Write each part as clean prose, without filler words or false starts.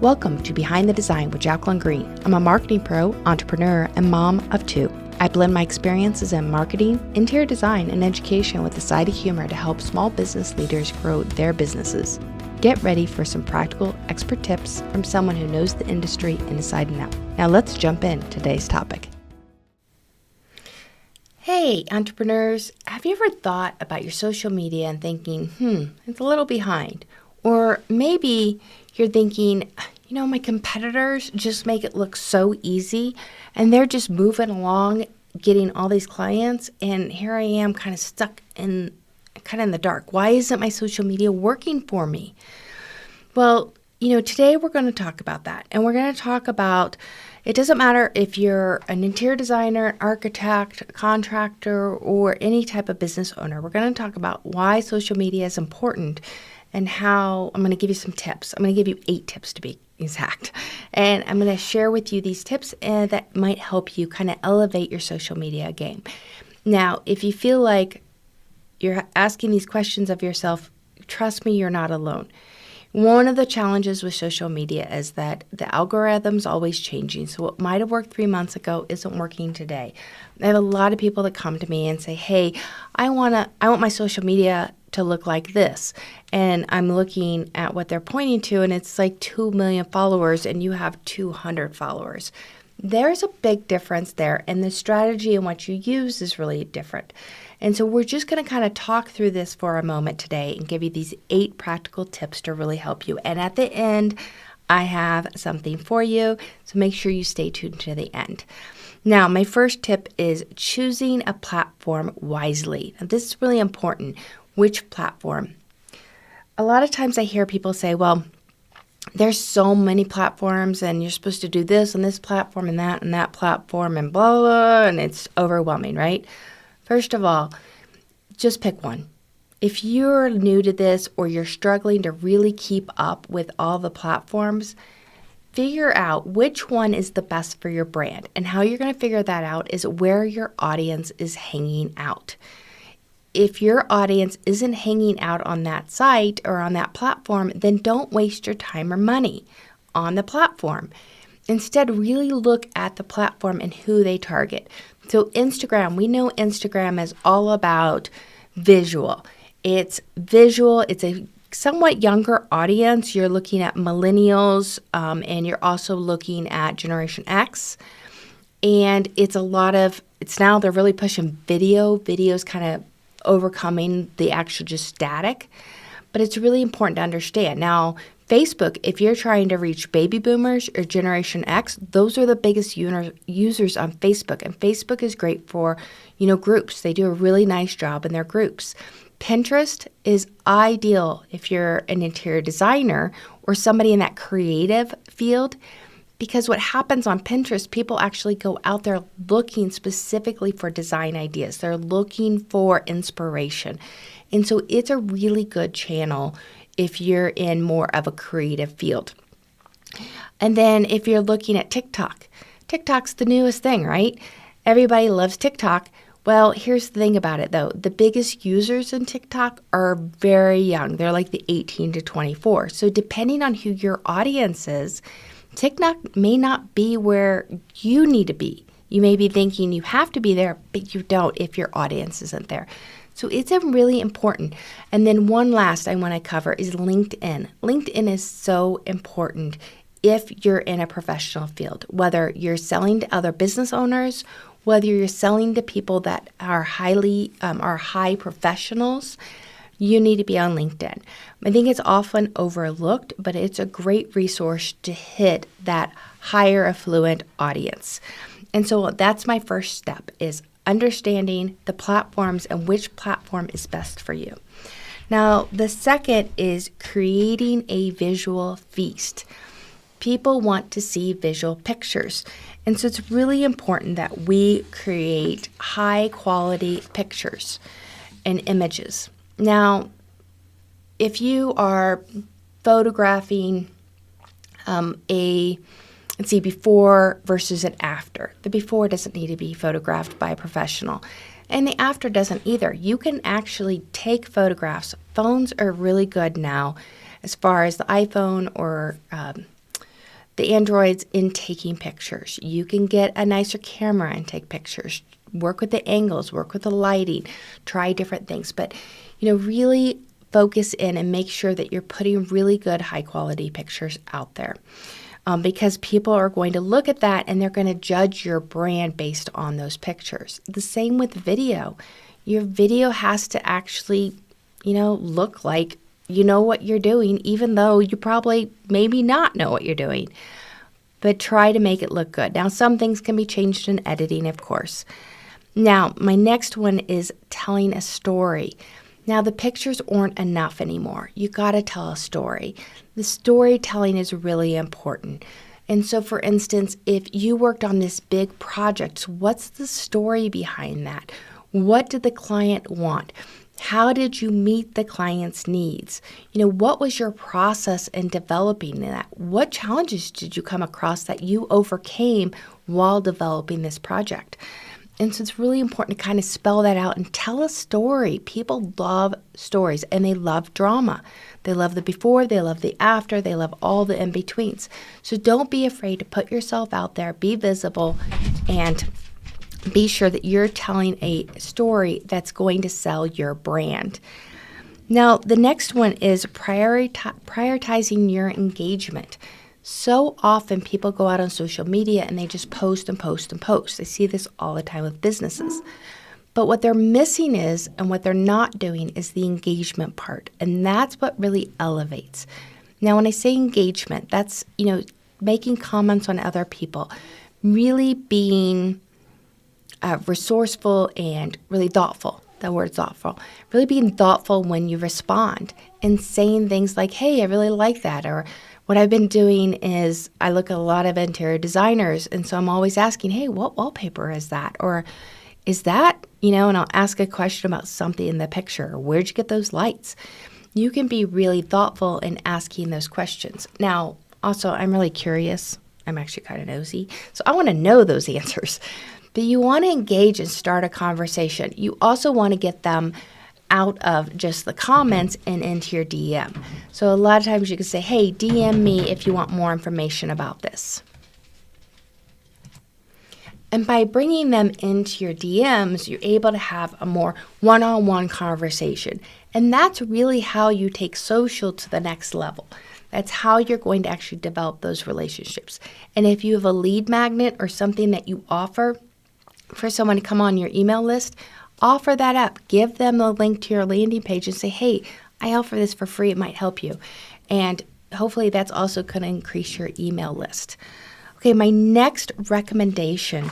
Welcome to Behind the Design with Jacqueline Green. I'm a marketing pro, entrepreneur, and mom of two. I blend my experiences in marketing, interior design, and education with a side of humor to help small business leaders grow their businesses. Get ready for some practical expert tips from someone who knows the industry inside and out. Now let's jump in today's topic. Hey, entrepreneurs, have you ever thought about your social media and thinking, it's a little behind? Or maybe you're thinking, my competitors just make it look so easy and they're just moving along, getting all these clients, and here I am kind of stuck in the dark. Why isn't my social media working for me? Well, today we're going to talk about that. And we're going to talk about, it doesn't matter if you're an interior designer, an architect, a contractor, or any type of business owner. We're going to talk about why social media is important and how I'm going to give you some tips. I'm going to give you 8 tips to be exact. And I'm going to share with you these tips that might help you kind of elevate your social media game. Now, if you feel like you're asking these questions of yourself, trust me, you're not alone. One of the challenges with social media is that the algorithm's always changing. So what might have worked 3 months ago isn't working today. I have a lot of people that come to me and say, hey, I want my social media to look like this. And I'm looking at what they're pointing to, and it's like 2 million followers, and you have 200 followers. There's a big difference there, and the strategy and what you use is really different. And so we're just going to kind of talk through this for a moment today and give you these 8 practical tips to really help you. And at the end, I have something for you, so make sure you stay tuned to the end. Now, my first tip is choosing a platform wisely. Now, this is really important. Which platform? A lot of times I hear people say, well, there's so many platforms and you're supposed to do this on this platform and that platform and blah, blah, blah, and it's overwhelming, right? First of all, just pick one. If you're new to this or you're struggling to really keep up with all the platforms, figure out which one is the best for your brand. And how you're going to figure that out is where your audience is hanging out. If your audience isn't hanging out on that site or on that platform, then don't waste your time or money on the platform. Instead, really look at the platform and who they target. So Instagram, we know Instagram is all about visual. It's visual. It's a somewhat younger audience. You're looking at millennials, and you're also looking at Generation X. And it's now they're really pushing video. Video's kind of overcoming the actual just static. But it's really important to understand. Now, Facebook, if you're trying to reach baby boomers or Generation X, those are the biggest users on Facebook. And Facebook is great for, groups. They do a really nice job in their groups. Pinterest is ideal if you're an interior designer or somebody in that creative field, because what happens on Pinterest, people actually go out there looking specifically for design ideas. They're looking for inspiration. And so it's a really good channel if you're in more of a creative field. And then if you're looking at TikTok, TikTok's the newest thing, right? Everybody loves TikTok. Well, here's the thing about it, though. The biggest users in TikTok are very young. They're like the 18 to 24. So depending on who your audience is, TikTok may not be where you need to be. You may be thinking you have to be there, but you don't if your audience isn't there. So it's really important. And then one last I want to cover is LinkedIn. LinkedIn is so important if you're in a professional field, whether you're selling to other business owners, whether you're selling to people that are high professionals. You need to be on LinkedIn. I think it's often overlooked, but it's a great resource to hit that higher affluent audience. And so that's my first step, is understanding the platforms and which platform is best for you. Now, the second is creating a visual feast. People want to see visual pictures. And so it's really important that we create high quality pictures and images. Now, if you are photographing before versus an after, the before doesn't need to be photographed by a professional, and the after doesn't either. You can actually take photographs. Phones are really good now as far as the iPhone or the Androids in taking pictures. You can get a nicer camera and take pictures. Work with the angles, work with the lighting, try different things. But, really focus in and make sure that you're putting really good high quality pictures out there. Because people are going to look at that and they're going to judge your brand based on those pictures. The same with video. Your video has to actually, look like you know what you're doing, even though you probably maybe not know what you're doing. But try to make it look good. Now, some things can be changed in editing, of course. Now, my next one is telling a story. Now, the pictures aren't enough anymore. You got to tell a story. The storytelling is really important. And so, for instance, if you worked on this big project, what's the story behind that? What did the client want? How did you meet the client's needs? What was your process in developing that? What challenges did you come across that you overcame while developing this project? And so it's really important to kind of spell that out and tell a story. People love stories and they love drama. They love the before, they love the after, they love all the in-betweens. So don't be afraid to put yourself out there, be visible, and be sure that you're telling a story that's going to sell your brand. Now, the next one is prioritizing your engagement. So often people go out on social media and they just post and post and post. I see this all the time with businesses. But what they're missing is, and what they're not doing, is the engagement part. And that's what really elevates. Now, when I say engagement, that's, making comments on other people, really being resourceful and really thoughtful. The word thoughtful. Really being thoughtful when you respond and saying things like, hey, I really like that. Or what I've been doing is I look at a lot of interior designers, and so I'm always asking, hey, what wallpaper is that? Or is that, and I'll ask a question about something in the picture. Or where'd you get those lights? You can be really thoughtful in asking those questions. Now, also, I'm really curious. I'm actually kind of nosy. So I want to know those answers. But you want to engage and start a conversation. You also want to get them out of just the comments and into your DM. So a lot of times you can say, hey, DM me if you want more information about this. And by bringing them into your DMs, you're able to have a more one-on-one conversation. And that's really how you take social to the next level. That's how you're going to actually develop those relationships. And if you have a lead magnet or something that you offer for someone to come on your email list, offer that up. Give them a link to your landing page and say, hey, I offer this for free. It might help you. And hopefully that's also going to increase your email list. Okay, my next recommendation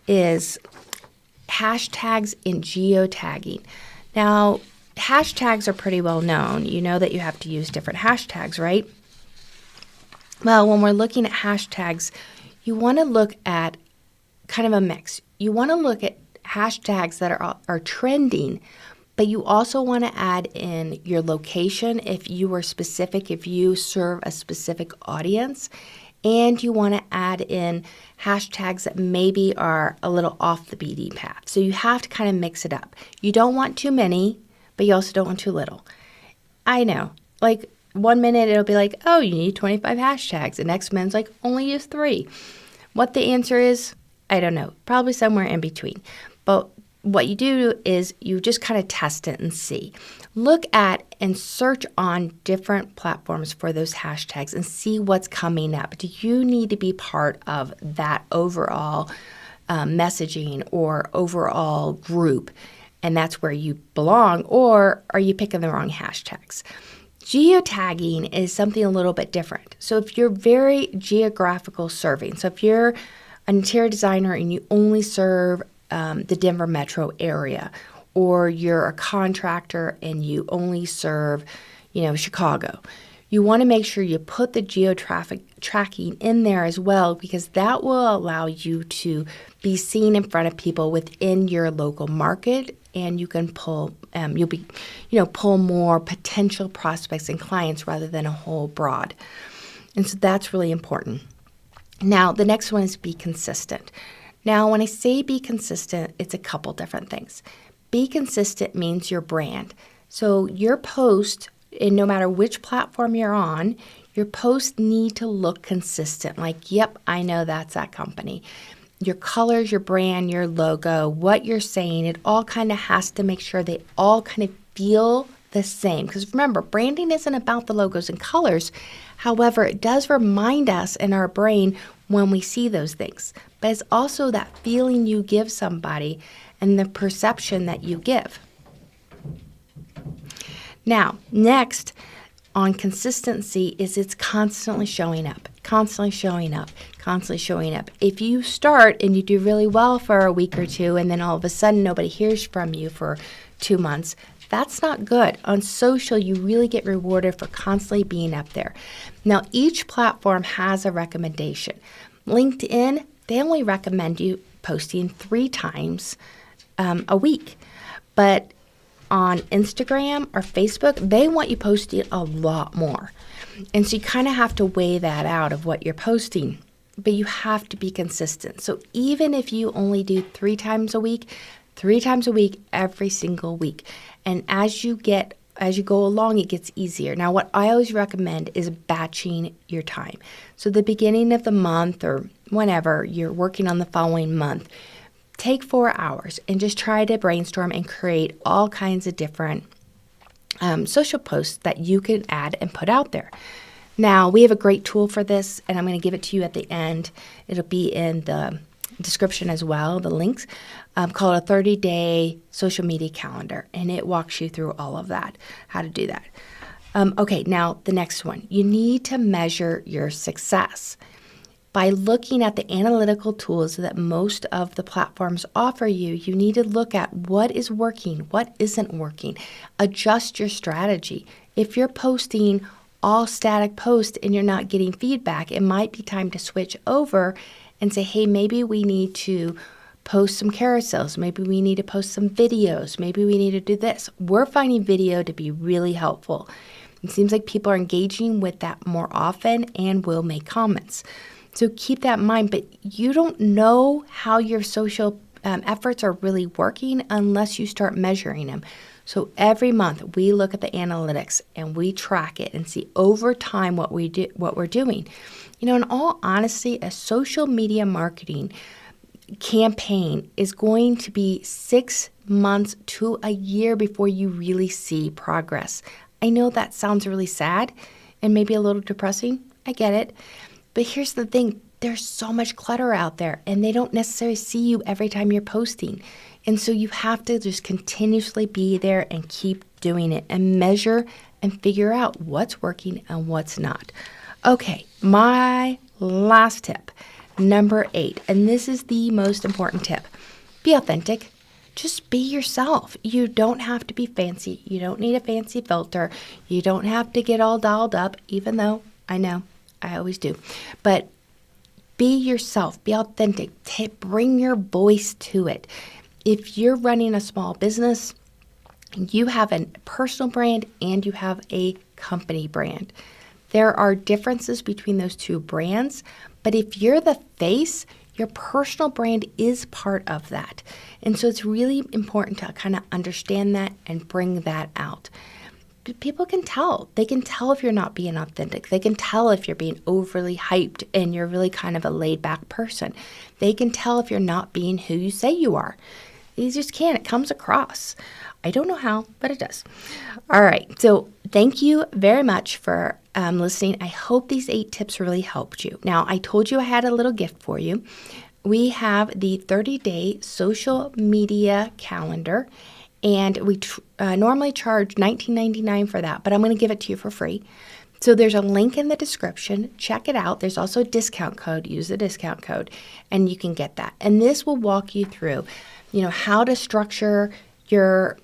is hashtags and geotagging. Now, hashtags are pretty well known. You know that you have to use different hashtags, right? Well, when we're looking at hashtags, you want to look at kind of a mix. You want to look at hashtags that are trending, but you also want to add in your location if you are specific, if you serve a specific audience, and you want to add in hashtags that maybe are a little off the beaten path. So you have to kind of mix it up. You don't want too many, but you also don't want too little. I know, like 1 minute it'll be like, oh, you need 25 hashtags. The next minute's like, only use 3. What the answer is, I don't know, probably somewhere in between. But what you do is you just kind of test it and see. Look at and search on different platforms for those hashtags and see what's coming up. Do you need to be part of that overall messaging or overall group? And that's where you belong, or are you picking the wrong hashtags? Geotagging is something a little bit different. So if you're very geographical serving, so if you're an interior designer and you only serve the Denver metro area, or you're a contractor and you only serve, Chicago, you want to make sure you put the geotraffic tracking in there as well, because that will allow you to be seen in front of people within your local market, and you can pull more potential prospects and clients rather than a whole broad. And so that's really important. Now, the next one is be consistent. Now, when I say be consistent, it's a couple different things. Be consistent means your brand. So your post, and no matter which platform you're Your posts need to look consistent, like, yep, I know that's that company. Your colors, your brand, your logo, what you're saying, it all kind of has to make sure they all kind of feel the same. Because remember, branding isn't about the logos and colors. However, it does remind us in our brain when we see those things. But it's also that feeling you give somebody and the perception that you give. Now, next on consistency is it's constantly showing up, constantly showing up, constantly showing up. If you start and you do really well for a week or two and then all of a sudden nobody hears from you for 2 months, that's not good. On social, you really get rewarded for constantly being up there. Now, each platform has a recommendation. LinkedIn, they only recommend you posting 3 times a week. But on Instagram or Facebook, they want you posting a lot more. And so you kind of have to weigh that out of what you're posting. But you have to be consistent. So even if you only do 3 times a week, 3 times a week, every single week. And as you go along, it gets easier. Now, what I always recommend is batching your time. So the beginning of the month or whenever you're working on the following month, take 4 hours and just try to brainstorm and create all kinds of different social posts that you can add and put out there. Now, we have a great tool for this, and I'm going to give it to you at the end. It'll be in the description as well, the links, called a 30-day social media calendar, and it walks you through all of that, how to do that. Okay, now the next one. You need to measure your success. By looking at the analytical tools that most of the platforms offer you, you need to look at what is working, what isn't working. Adjust your strategy. If you're posting all static posts and you're not getting feedback, it might be time to switch over and say, hey, maybe we need to post some carousels. Maybe we need to post some videos. Maybe we need to do this. We're finding video to be really helpful. It seems like people are engaging with that more often and will make comments. So keep that in mind, but you don't know how your social efforts are really working unless you start measuring them. So every month we look at the analytics and we track it and see over time what we're doing. You know, in all honesty, a social media marketing campaign is going to be 6 months to a year before you really see progress. I know that sounds really sad and maybe a little depressing. I get it. But here's the thing, there's so much clutter out there and they don't necessarily see you every time you're posting. And so you have to just continuously be there and keep doing it and measure and figure out what's working and what's not. Okay, my last tip, number 8, and this is the most important tip. Be authentic. Just be yourself. You don't have to be fancy. You don't need a fancy filter. You don't have to get all dolled up, even though I know I always do. But be yourself. Be authentic. Bring your voice to it. If you're running a small business, you have a personal brand and you have a company brand. There are differences between those two brands, but if you're the face, your personal brand is part of that. And so it's really important to kind of understand that and bring that out. People can tell. They can tell if you're not being authentic. They can tell if you're being overly hyped and you're really kind of a laid-back person. They can tell if you're not being who you say you are. You just can. It comes across. I don't know how, but it does. All right. So thank you very much for listening. I hope these 8 tips really helped you. Now, I told you I had a little gift for you. We have the 30-day social media calendar, and we normally charge $19.99 for that, but I'm going to give it to you for free. So there's a link in the description. Check it out. There's also a discount code. Use the discount code, and you can get that. And this will walk you through, how to structure your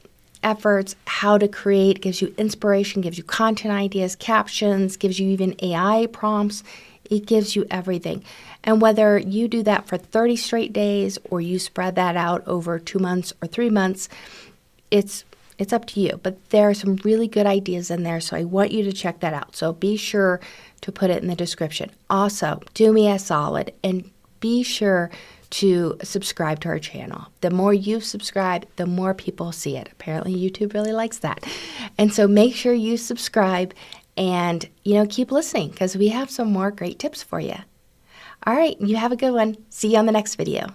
efforts, how to create, gives you inspiration, gives you content ideas, captions, gives you even AI prompts. It gives you everything. And whether you do that for 30 straight days or you spread that out over 2 months or 3 months, it's up to you. But there are some really good ideas in there, so I want you to check that out. So be sure to put it in the description. Also, do me a solid and be sure to subscribe to our channel. The more you subscribe, the more people see it. Apparently, YouTube really likes that. And so make sure you subscribe And, keep listening because we have some more great tips for you. All right, you have a good one. See you on the next video.